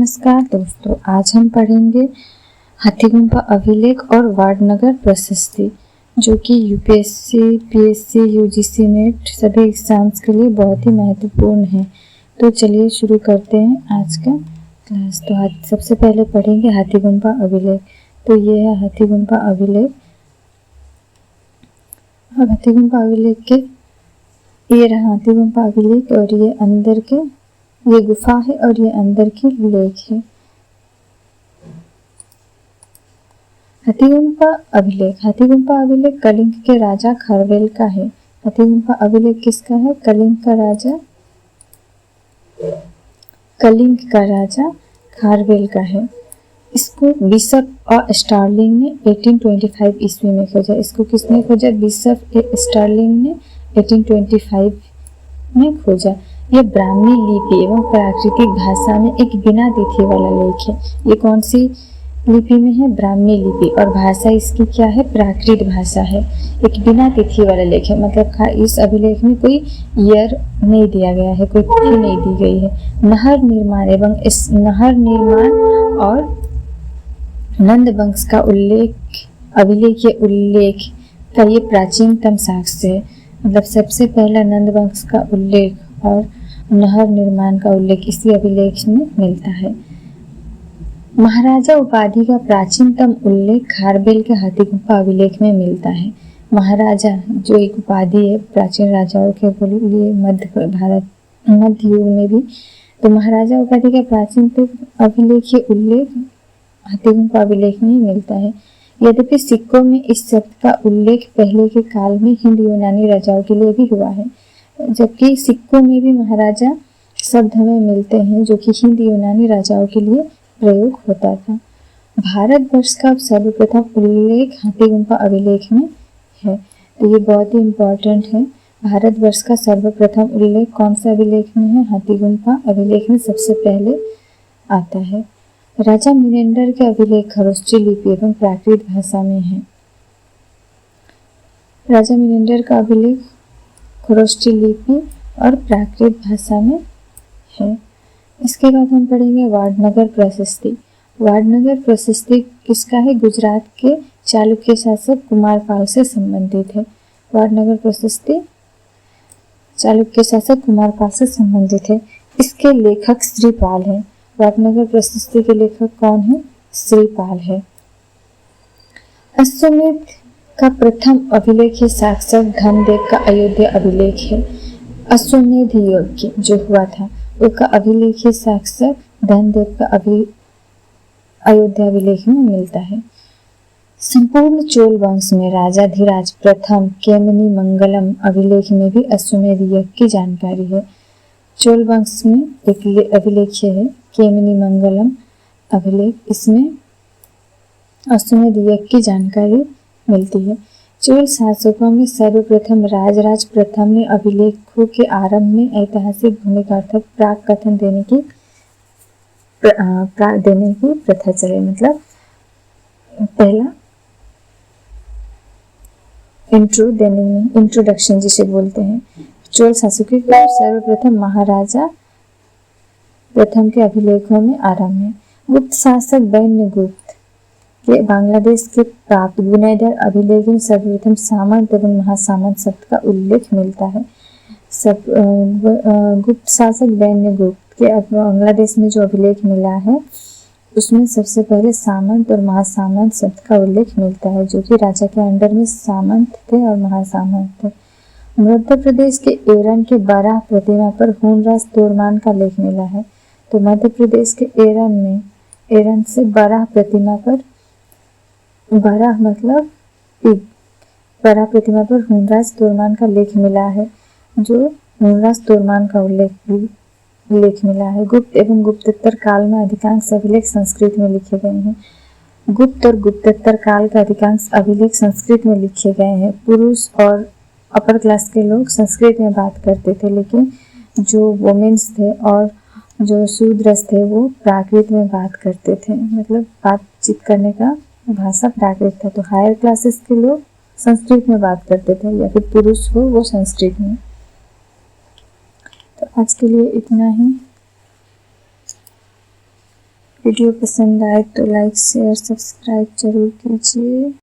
नमस्कार दोस्तों, आज हम पढ़ेंगे हाथीगुम्फा अभिलेख और वाडनगर प्रशस्ति, जो कि यूपीएससी, पीएससी, यूजीसी, नेट सभी एग्जाम्स के लिए बहुत ही महत्वपूर्ण है। तो चलिए शुरू करते हैं आज का क्लास। तो आज सबसे पहले पढ़ेंगे हाथीगुम्फा अभिलेख। तो ये है हाथीगुम्फा अभिलेख। अब हाथीगुम्फा अभिलेख के ये रहा हाथीगुम्फा अभिलेख, और ये अंदर के ये गुफा है और ये अंदर की लेक है। हाथीगुम्फा अभिलेख कलिंग के राजा खारवेल का है। हाथीगुम्फा अभिलेख किसका है? कलिंग का राजा खारवेल का है। इसको बिशप और स्टार्लिंग ने 1825 ईस्वी में खोजा। इसको किसने खोजा? बिशप स्टार्लिंग ने 1825 में खोजा। यह ब्राह्मी लिपि एवं प्राकृतिक भाषा में एक बिना तिथि वाला लेख है। ये कौन सी लिपि में है? ब्राह्मी लिपि, और भाषा इसकी क्या है? प्राकृत भाषा है। एक बिना तिथि वाला लेख है, मतलब इस अभिलेख में कोई ईयर नहीं दिया गया है, कोई तिथि नहीं दी गई है। नहर निर्माण एवं इस नहर निर्माण और नंद वंश का उल्लेख का ये प्राचीनतम साक्ष्य है। मतलब सबसे पहला नंद वंश का उल्लेख और नहर निर्माण का उल्लेख इसी अभिलेख में मिलता है। महाराजा उपाधि का प्राचीनतम उल्लेख खारवेल के हाथीगुम्फा अभिलेख में मिलता है। महाराजा जो एक उपाधि है प्राचीन राजाओं के लिए मध्य युग में भी, तो महाराजा उपाधि का प्राचीनतम अभिलेखीय उल्लेख हाथीगुम्फा अभिलेख में ही मिलता है। यद्यपि सिक्कों में इस शब्द का उल्लेख पहले के काल में हिंद यूनानी राजाओं के लिए भी हुआ है, जबकि सिक्कों में भी महाराजा शब्द हमें मिलते हैं जो कि हिंद यूनानी राजाओं के लिए प्रयोग होता था। भारतवर्ष का सर्वप्रथम उल्लेख हाथीगुम्फा अभिलेख में है, तो ये बहुत ही इम्पोर्टेंट है। भारतवर्ष का सर्वप्रथम उल्लेख कौन सा अभिलेख में है? हाथीगुम्फा अभिलेख में सबसे पहले आता है। राजा मिनेंडर के अभिलेख खरोष्ठी लिपि एवं प्राकृत भाषा में है। राजा मिनेंडर का अभिलेख खरोष्ठी लिपि और प्राकृत भाषा में है। इसके बाद हम पढ़ेंगे वाडनगर प्रशस्ति। वाडनगर प्रशस्ति किसका है? गुजरात के चालुक्य शासक कुमारपाल से संबंधित है। वाडनगर प्रशस्ति चालुक्य शासक कुमारपाल से संबंधित है। इसके लेखक श्रीपाल हैं। वाडनगर प्रशस्ति के लेखक कौन है? श्रीपाल है। अश्वमेध का प्रथम अभिलेख साक्षर धनदेव का अयोध्या अभिलेख है। अश्वमेध यज्ञ जो हुआ था उसका अभिलेख साक्षर धनदेव का अयोध्या अभिलेख में मिलता है। संपूर्ण चोल वंश में राजाधिराज प्रथम केमनी मंगलम अभिलेख में भी अश्वमेध यज्ञ की जानकारी है। चोल वंश में एक अभिलेख है केमनी मंगलम अभिलेख, इसमें अश्वमेध यज्ञ की जानकारी मिलती है। चोल शासकों में सर्वप्रथम राजराज प्रथम ने अभिलेखों के आरंभ में ऐतिहासिक भूमिका अर्थात प्राक कथन देने की प्रथा चले। मतलब पहला इंट्रोडक्शन जिसे बोलते हैं। चोल शासकों के सर्वप्रथम महाराजा प्रथम के अभिलेखों में आरंभ है। गुप्त शासक वैन्यगुप्त के बांग्लादेश के प्राप्त गुनैदर अभिलेख में सर्वप्रथम सामंत एवं महासामंत शब्द का उल्लेख मिलता है। गुप्त शासक वैन्यगुप्त के बांग्लादेश में जो अभिलेख मिला है उसमें सबसे पहले सामंत और महासामंत शब्द का उल्लेख मिलता है, जो कि राजा के अंडर में सामंत थे और महासामंत थे। मध्य प्रदेश के एरन के बाराह प्रतिमा पर हुनराज तोरमान का लेख मिला है। तो मध्य प्रदेश के एरन से बाराह प्रतिमा पर, बाराह मतलब पिग, बाराह प्रतिमा पर हुनराज तोरमान का लेख मिला है, जो हुनराज तोरमान का उल्लेख मिला है। गुप्त एवं गुप्तोत्तर काल में अधिकांश अभिलेख संस्कृत में लिखे गए हैं। गुप्त और गुप्तोत्तर काल का अधिकांश अभिलेख संस्कृत में लिखे गए हैं। पुरुष और अपर क्लास के लोग संस्कृत में बात करते थे, लेकिन जो वोमेन्स थे और जो शूद्रस थे वो प्राकृत में बात करते थे। मतलब बातचीत करने का भाषा प्राकृत था। तो हायर क्लासेस के लोग संस्कृत में बात करते थे, या फिर पुरुष हो वो संस्कृत में। तो आज के लिए इतना ही। वीडियो पसंद आए तो लाइक शेयर सब्सक्राइब जरूर कीजिए।